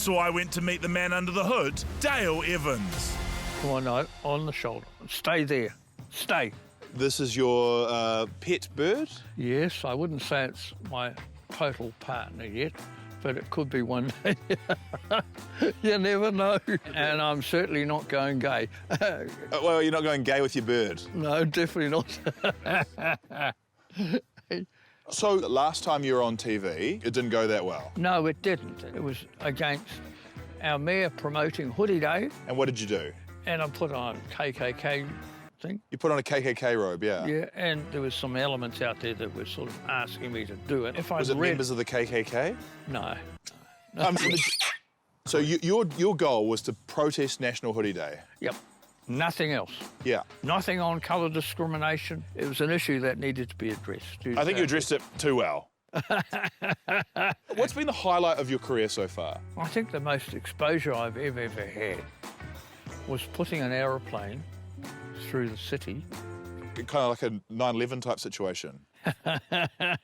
So I went to meet the man under the hood, Dale Evans. Come on, no, on the shoulder. Stay there. Stay. This is your pet bird? Yes, I wouldn't say it's my total partner yet, but it could be one day. You never know. And I'm certainly not going gay. Well, you're not going gay with your bird? No, definitely not. So last time you were on TV, it didn't go that well? No, it didn't. It was against our mayor promoting Hoodie Day. And what did you do? And I put on a KKK thing. You put on a KKK robe, yeah? Yeah, and there was some elements out there that were sort of asking me to do it. If I Was it members of the KKK? No. So your goal was to protest National Hoodie Day? Yep. Nothing else. Yeah. Nothing on colour discrimination. It was an issue that needed to be addressed. I think you addressed it too well. What's been the highlight of your career so far? I think the most exposure I've ever had was putting an aeroplane through the city. Kind of like a 9/11 type situation.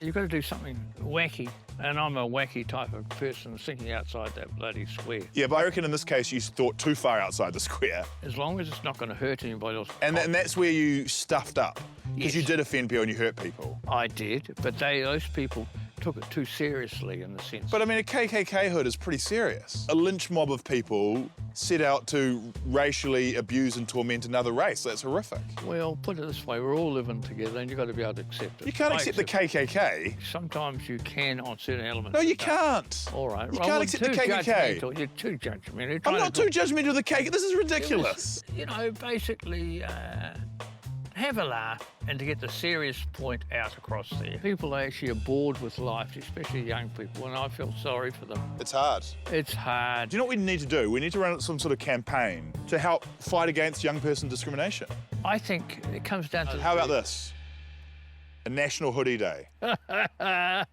You've got to do something wacky, and I'm a wacky type of person thinking outside that bloody square. Yeah, but I reckon in this case you thought too far outside the square. As long as it's not going to hurt anybody else. And that's where you stuffed up. Because Yes. you did offend people and you hurt people. I did, but those people took it too seriously in the sense. But I mean, a KKK hood is pretty serious. A lynch mob of people set out to racially abuse and torment another race. That's horrific. Well, put it this way, we're all living together and you've got to be able to accept it. You can't accept the KKK. Sometimes you can on certain elements. No, you can't. All right. You can't accept the KKK. You're too judgmental. I'm not too judgmental of the KKK. This is ridiculous. You know, basically, have a laugh and to get the serious point out across there. People actually are bored with life, especially young people, and I feel sorry for them. It's hard. It's hard. Do you know what we need to do? We need to run some sort of campaign to help fight against young person discrimination. I think it comes down to... How about this? A National Hoodie Day. I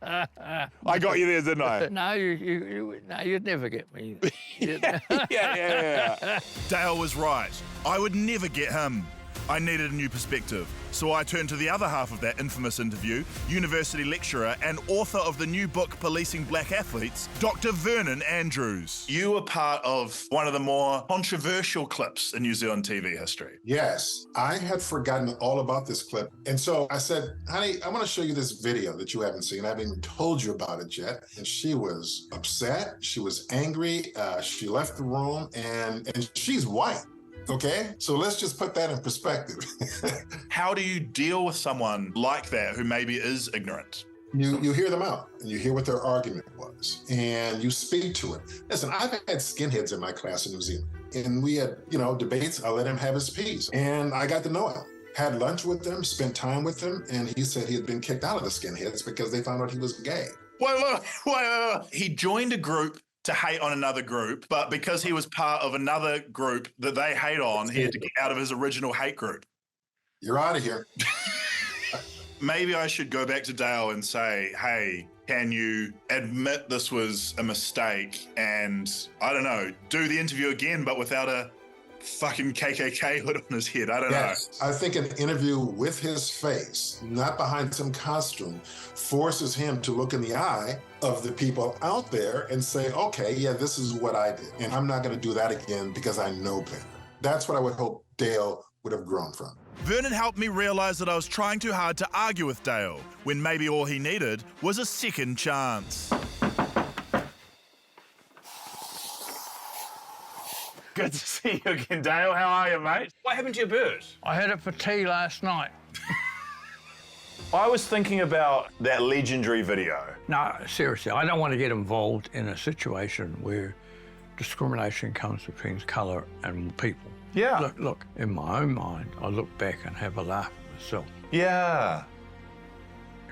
got you there, didn't I? No, you'd never get me. Yeah. Dale was right. I would never get him. I needed a new perspective, so I turned to the other half of that infamous interview, university lecturer and author of the new book Policing Black Athletes, Dr. Vernon Andrews. You were part of one of the more controversial clips in New Zealand TV history. Yes, I had forgotten all about this clip. And so I said, honey, I want to show you this video that you haven't seen. I haven't even told you about it yet. And she was upset. She was angry. She left the room and she's white. Okay, so let's just put that in perspective. How do you deal with someone like that who maybe is ignorant? You hear them out and you hear what their argument was and you speak to it. Listen, I've had skinheads in my class in New Zealand and we had, debates. I let him have his piece and I got to know him. Had lunch with him, spent time with him, and he said he had been kicked out of the skinheads because they found out he was gay. Well, he joined a group to hate on another group, but because he was part of another group that they hate on, he had to get out of his original hate group. You're out of here. Maybe I should go back to Dale and say, hey, can you admit this was a mistake and, I don't know, do the interview again, but without a fucking KKK hood on his head? I don't know. I think an interview with his face, not behind some costume, forces him to look in the eye of the people out there and say, okay, yeah, this is what I did. And I'm not going to do that again because I know better. That's what I would hope Dale would have grown from. Vernon helped me realize that I was trying too hard to argue with Dale, when maybe all he needed was a second chance. Good to see you again, Dale. How are you, mate? What happened to your bird? I had it for tea last night. I was thinking about that legendary video. No, seriously, I don't want to get involved in a situation where discrimination comes between colour and people. Yeah. Look, in my own mind, I look back and have a laugh at myself. Yeah.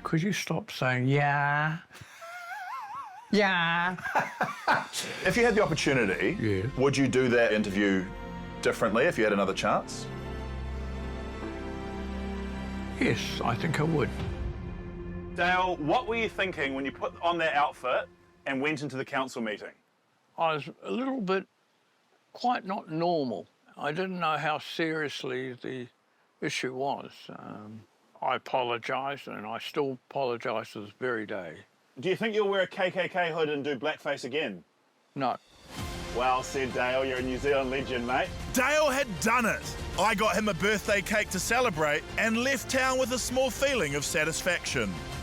Could you stop saying, yeah? Yeah. If you had the opportunity, Yeah. would you do that interview differently if you had another chance? Yes, I think I would. Dale, what were you thinking when you put on that outfit and went into the council meeting? I was a little bit quite not normal. I didn't know how seriously the issue was. I apologised, and I still apologise to this very day. Do you think you'll wear a KKK hood and do blackface again? No. Well said, Dale. You're a New Zealand legend, mate. Dale had done it. I got him a birthday cake to celebrate and left town with a small feeling of satisfaction.